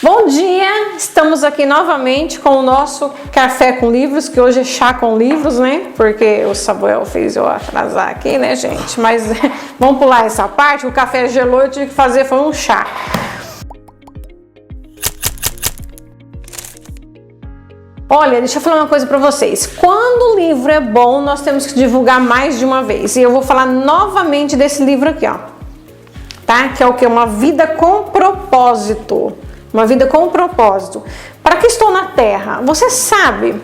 Bom dia, estamos aqui novamente com o nosso café com livros, que hoje é chá com livros, né? Porque o Samuel fez eu atrasar aqui, né, gente? Mas vamos pular essa parte, o café gelou, eu tive que fazer, foi um chá. Olha, deixa eu falar uma coisa pra vocês. Quando o livro é bom, nós temos que divulgar mais de uma vez. E eu vou falar novamente desse livro aqui, ó. Tá? Que é o que? Uma vida com propósito. Uma vida com propósito. Para que estou na Terra? Você sabe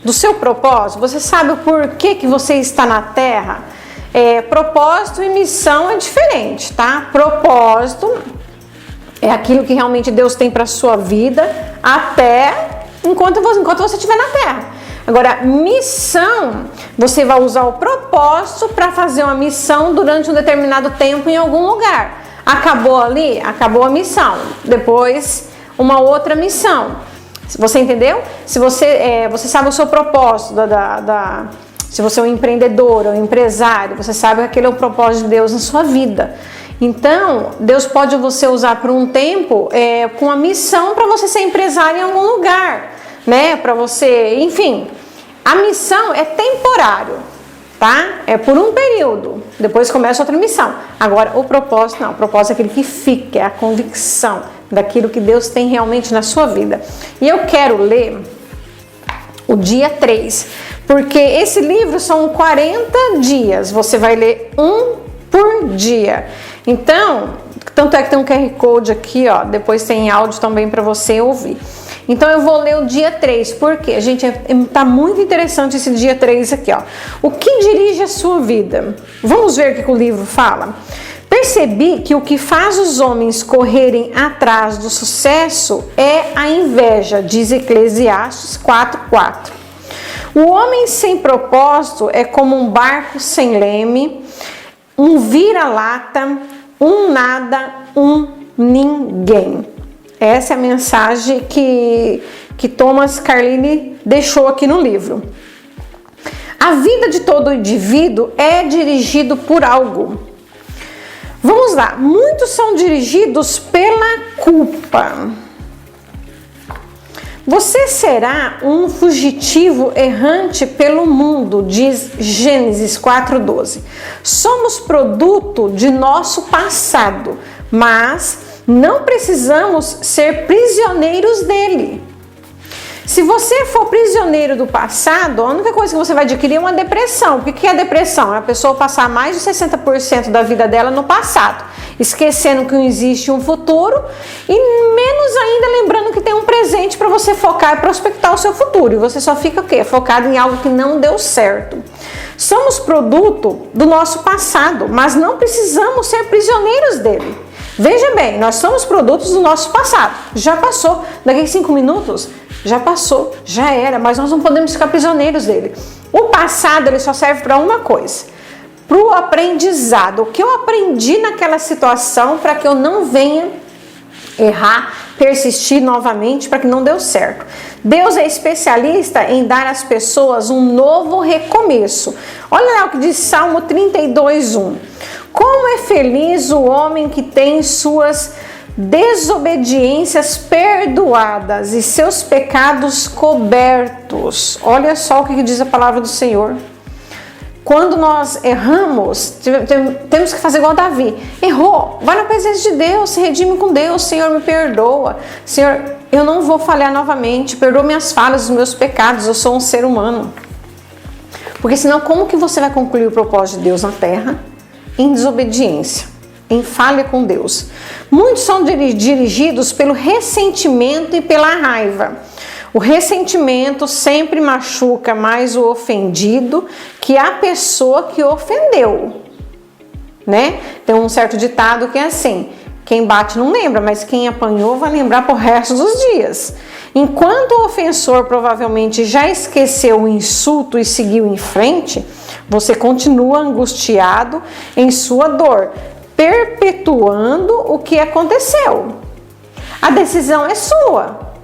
do seu propósito? Você sabe o porquê que você está na Terra? Propósito e missão é diferente, tá? Propósito é aquilo que realmente Deus tem para sua vida enquanto você estiver na Terra. Agora, missão, você vai usar o propósito para fazer uma missão durante um determinado tempo em algum lugar. Acabou ali? Acabou a missão. Depois, uma outra missão. Você entendeu? Se você sabe o seu propósito, se você é um empreendedor, um empresário, você sabe que aquele é o propósito de Deus na sua vida. Então, Deus pode você usar por um tempo com a missão para você ser empresário em algum lugar, né? Para você, enfim, a missão é temporário, tá? É por um período, depois começa outra missão. Agora, o propósito não, o propósito é aquele que fica, é a convicção daquilo que Deus tem realmente na sua vida. E eu quero ler o dia 3, porque esse livro são 40 dias, você vai ler um por dia. Então, tanto é que tem um QR Code aqui, ó, depois tem áudio também para você ouvir. Então eu vou ler o dia 3, porque, gente, tá muito interessante esse dia 3 aqui, ó. O que dirige a sua vida? Vamos ver o que o livro fala? Percebi que o que faz os homens correrem atrás do sucesso é a inveja, diz Eclesiastes 4:4. O homem sem propósito é como um barco sem leme, um vira-lata, um nada, um ninguém. Essa é a mensagem que Thomas Carlyle deixou aqui no livro. A vida de todo indivíduo é dirigido por algo. Vamos lá, muitos são dirigidos pela culpa. Você será um fugitivo errante pelo mundo, diz Gênesis 4:12. Somos produto de nosso passado, mas não precisamos ser prisioneiros dele. Se você for prisioneiro do passado, a única coisa que você vai adquirir é uma depressão. O que é a depressão? É a pessoa passar mais de 60% da vida dela no passado, esquecendo que não existe um futuro e menos ainda lembrando que tem um presente para você focar e prospectar o seu futuro. E você só fica o quê? Focado em algo que não deu certo. Somos produto do nosso passado, mas não precisamos ser prisioneiros dele. Veja bem, nós somos produtos do nosso passado. Já passou. Daqui a 5 minutos, já passou, já era, mas nós não podemos ficar prisioneiros dele. O passado, ele só serve para uma coisa, para o aprendizado. O que eu aprendi naquela situação para que eu não venha errar, persistir novamente, para que não deu certo. Deus é especialista em dar às pessoas um novo recomeço. Olha lá o que diz Salmo 32:1. Como é feliz o homem que tem suas desobediências perdoadas e seus pecados cobertos. Olha só o que diz a palavra do Senhor. Quando nós erramos, temos que fazer igual Davi. Errou, vai na presença de Deus, se redime com Deus. Senhor, me perdoa. Senhor, eu não vou falhar novamente. Perdoa minhas falhas, os meus pecados. Eu sou um ser humano. Porque senão, como que você vai concluir o propósito de Deus na terra? Em desobediência, em falha com Deus. Muitos são dirigidos pelo ressentimento e pela raiva. O ressentimento sempre machuca mais o ofendido que a pessoa que ofendeu, né? Tem um certo ditado que é assim: quem bate não lembra, mas quem apanhou vai lembrar pro resto dos dias. Enquanto o ofensor provavelmente já esqueceu o insulto e seguiu em frente, você continua angustiado em sua dor, perpetuando o que aconteceu. A decisão é sua.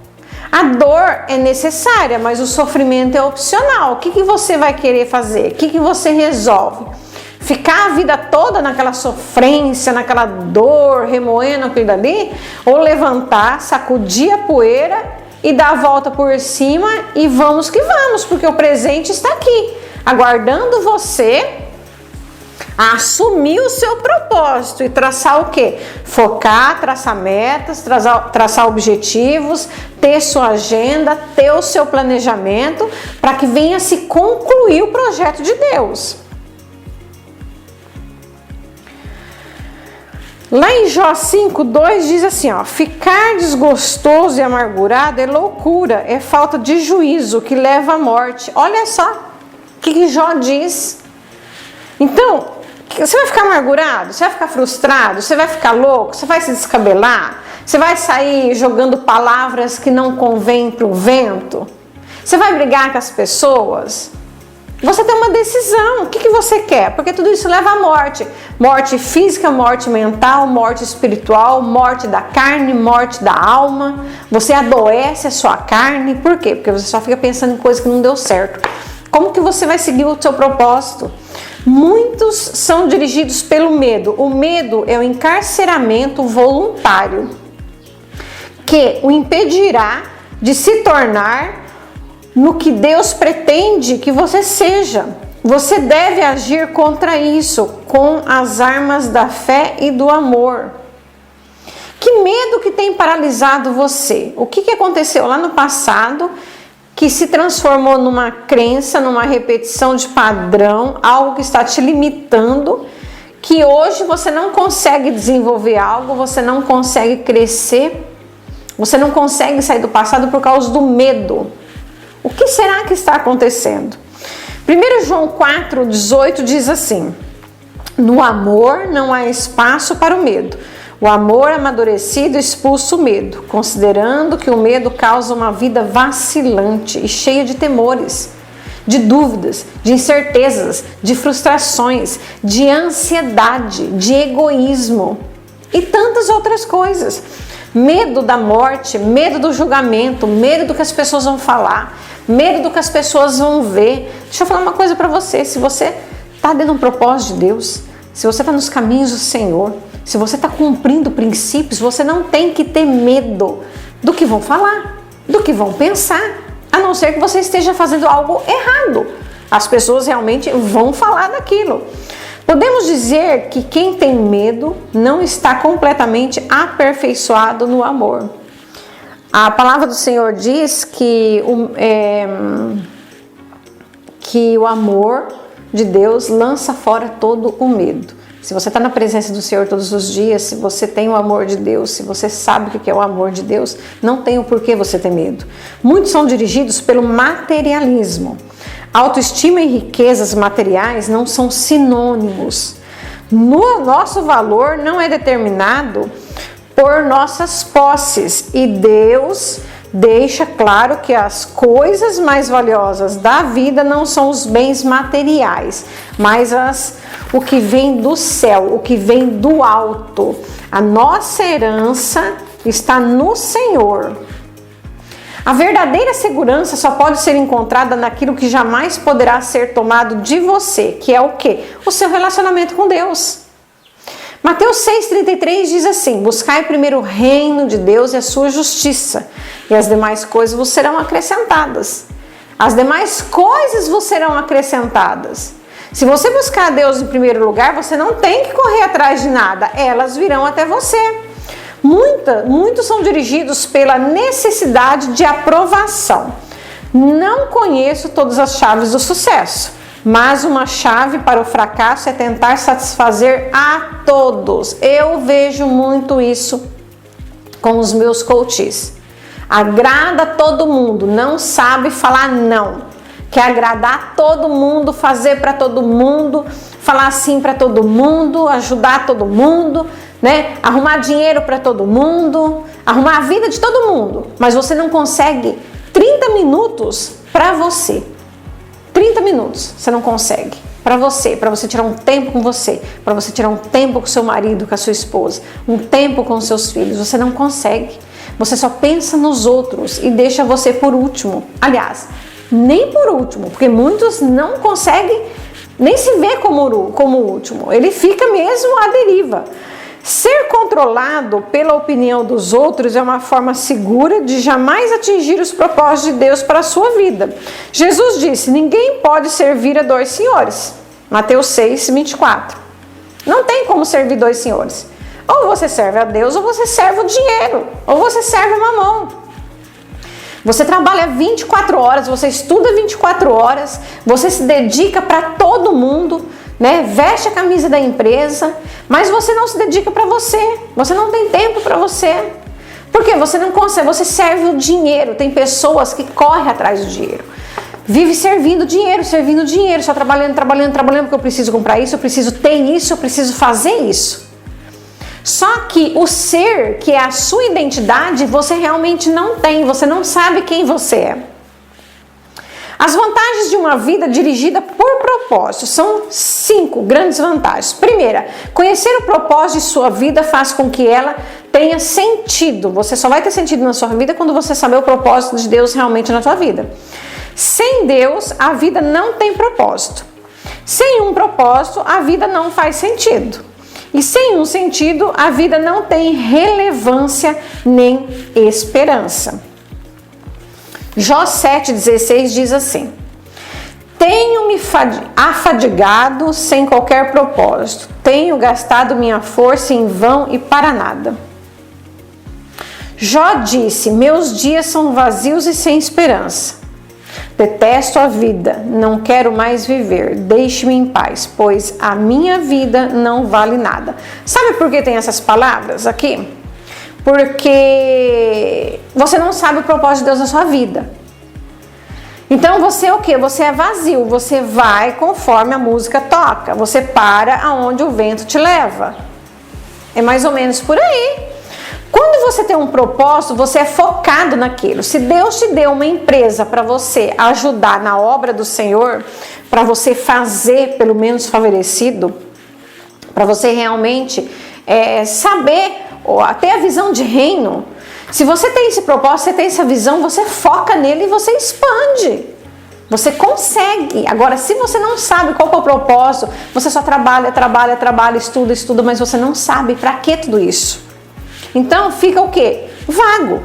A dor é necessária, mas o sofrimento é opcional. O que você vai querer fazer? O que você resolve? ficar a vida toda naquela sofrência, naquela dor, remoendo aquilo dali, ou levantar, sacudir a poeira e dar a volta por cima e vamos que vamos, porque o presente está aqui, aguardando você a assumir o seu propósito e traçar o quê? Focar, traçar metas, traçar objetivos, ter sua agenda, ter o seu planejamento, para que venha se concluir o projeto de Deus. Lá em Jó 5:2 diz assim, ó: ficar desgostoso e amargurado é loucura, é falta de juízo que leva à morte. Olha só o que Jó diz. Então, você vai ficar amargurado? Você vai ficar frustrado? Você vai ficar louco? Você vai se descabelar? Você vai sair jogando palavras que não convêm para o vento? Você vai brigar com as pessoas? Você tem uma decisão. O que você quer? Porque tudo isso leva à morte. Morte física, morte mental, morte espiritual, morte da carne, morte da alma. Você adoece a sua carne. Por quê? Porque você só fica pensando em coisas que não deu certo. Como que você vai seguir o seu propósito? Muitos são dirigidos pelo medo. O medo é o encarceramento voluntário que o impedirá de se tornar no que Deus pretende que você seja. Você deve agir contra isso com as armas da fé e do amor. Que medo que tem paralisado você? O que aconteceu lá no passado que se transformou numa crença, numa repetição de padrão, algo que está te limitando, que hoje você não consegue desenvolver algo, você não consegue crescer, você não consegue sair do passado por causa do medo. O que será que está acontecendo? 1 João 4:18 diz assim: no amor não há espaço para o medo. O amor amadurecido expulsa o medo, considerando que o medo causa uma vida vacilante e cheia de temores, de dúvidas, de incertezas, de frustrações, de ansiedade, de egoísmo e tantas outras coisas. Medo da morte, medo do julgamento, medo do que as pessoas vão falar, medo do que as pessoas vão ver. Deixa eu falar uma coisa para você: se você está dentro de um propósito de Deus, se você está nos caminhos do Senhor, se você está cumprindo princípios, você não tem que ter medo do que vão falar, do que vão pensar, a não ser que você esteja fazendo algo errado. As pessoas realmente vão falar daquilo. Podemos dizer que quem tem medo não está completamente aperfeiçoado no amor. A palavra do Senhor diz que o amor de Deus lança fora todo o medo. Se você está na presença do Senhor todos os dias, se você tem o amor de Deus, se você sabe o que é o amor de Deus, não tem o porquê você ter medo. Muitos são dirigidos pelo materialismo. Autoestima e riquezas materiais não são sinônimos. Nosso valor não é determinado por nossas posses, e Deus deixa claro que as coisas mais valiosas da vida não são os bens materiais, mas o que vem do céu, o que vem do alto. A nossa herança está no Senhor. A verdadeira segurança só pode ser encontrada naquilo que jamais poderá ser tomado de você, que é o quê? O seu relacionamento com Deus. Mateus 6,33 diz assim: buscai primeiro o reino de Deus e a sua justiça, e as demais coisas vos serão acrescentadas. As demais coisas vos serão acrescentadas. Se você buscar a Deus em primeiro lugar, você não tem que correr atrás de nada, elas virão até você. Muitos são dirigidos pela necessidade de aprovação. Não conheço todas as chaves do sucesso, mas uma chave para o fracasso é tentar satisfazer a todos. Eu vejo muito isso com os meus coaches. Agrada todo mundo, não sabe falar não. Quer agradar todo mundo, fazer para todo mundo, falar sim para todo mundo, ajudar todo mundo, né? Arrumar dinheiro para todo mundo, arrumar a vida de todo mundo. Mas você não consegue 30 minutos para você. 30 minutos você não consegue para você tirar um tempo com você, para você tirar um tempo com seu marido, com a sua esposa, um tempo com seus filhos. Você não consegue. Você só pensa nos outros e deixa você por último. Aliás, nem por último, porque muitos não conseguem nem se vê como o último, ele fica mesmo à deriva. Ser controlado pela opinião dos outros é uma forma segura de jamais atingir os propósitos de Deus para a sua vida. Jesus disse: ninguém pode servir a dois senhores. Mateus 6, 24. Não tem como servir dois senhores. Ou você serve a Deus, ou você serve o dinheiro, ou você serve o mamão. Você trabalha 24 horas, você estuda 24 horas, você se dedica para todo mundo, né? Veste a camisa da empresa, mas você não se dedica para você, você não tem tempo para você. Por quê? Você não consegue, você serve o dinheiro. Tem pessoas que correm atrás do dinheiro, vive servindo dinheiro, só trabalhando, porque eu preciso comprar isso, eu preciso ter isso, eu preciso fazer isso. Só que o ser, que é a sua identidade, você realmente não tem, você não sabe quem você é. As vantagens de uma vida dirigida por propósito são 5 grandes vantagens. Primeira, conhecer o propósito de sua vida faz com que ela tenha sentido. Você só vai ter sentido na sua vida quando você saber o propósito de Deus realmente na sua vida. Sem Deus, a vida não tem propósito. Sem um propósito, a vida não faz sentido. E sem um sentido, a vida não tem relevância nem esperança. Jó 7,16 diz assim: tenho-me afadigado sem qualquer propósito, tenho gastado minha força em vão e para nada. Jó disse: meus dias são vazios e sem esperança. Detesto a vida, não quero mais viver, deixe-me em paz, pois a minha vida não vale nada. Sabe por que tem essas palavras aqui? Porque você não sabe o propósito de Deus na sua vida. Então você é o quê? Você é vazio, você vai conforme a música toca, você para aonde o vento te leva. É mais ou menos por aí. Quando você tem um propósito, você é focado naquilo. Se Deus te deu uma empresa para você ajudar na obra do Senhor, para você fazer pelo menos favorecido, para você realmente saber, ou até a visão de reino. Se você tem esse propósito, você tem essa visão, você foca nele e você expande. Você consegue. Agora, se você não sabe qual é o propósito, você só trabalha, estuda, mas você não sabe para que tudo isso. Então fica o quê? Vago.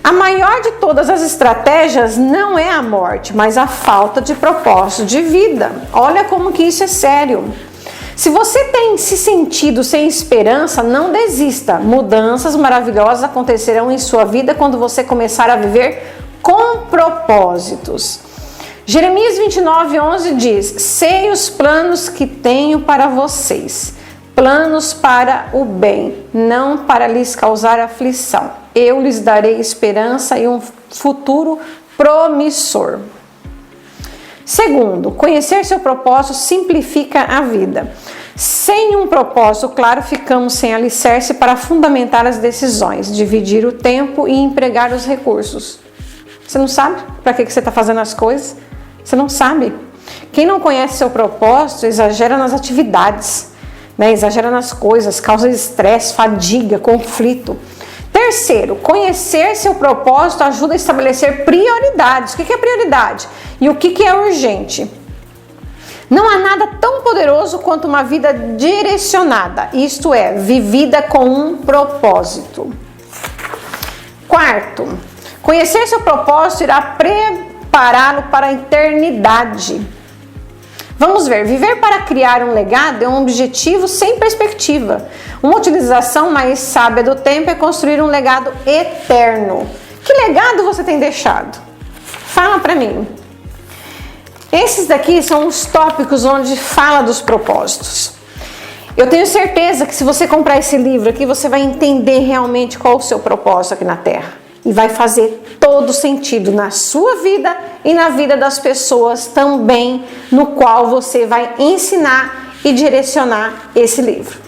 A maior de todas as estratégias não é a morte, mas a falta de propósito de vida. Olha como que isso é sério. Se você tem se sentido sem esperança, não desista. Mudanças maravilhosas acontecerão em sua vida quando você começar a viver com propósitos. Jeremias 29:11 diz: sei os planos que tenho para vocês, planos para o bem, não para lhes causar aflição. Eu lhes darei esperança e um futuro promissor. Segundo, conhecer seu propósito simplifica a vida. Sem um propósito claro, ficamos sem alicerce para fundamentar as decisões, dividir o tempo e empregar os recursos. Você não sabe para que você está fazendo as coisas? Você não sabe. Quem não conhece seu propósito exagera nas atividades, exagera nas coisas, causa estresse, fadiga, conflito. Terceiro, conhecer seu propósito ajuda a estabelecer prioridades. O que é prioridade? E o que é urgente? Não há nada tão poderoso quanto uma vida direcionada, isto é, vivida com um propósito. Quarto, conhecer seu propósito irá prepará-lo para a eternidade. Vamos ver, viver para criar um legado é um objetivo sem perspectiva. Uma utilização mais sábia do tempo é construir um legado eterno. Que legado você tem deixado? Fala para mim. Esses daqui são os tópicos onde fala dos propósitos. Eu tenho certeza que se você comprar esse livro aqui, você vai entender realmente qual o seu propósito aqui na Terra. E vai fazer todo sentido na sua vida e na vida das pessoas também, no qual você vai ensinar e direcionar esse livro.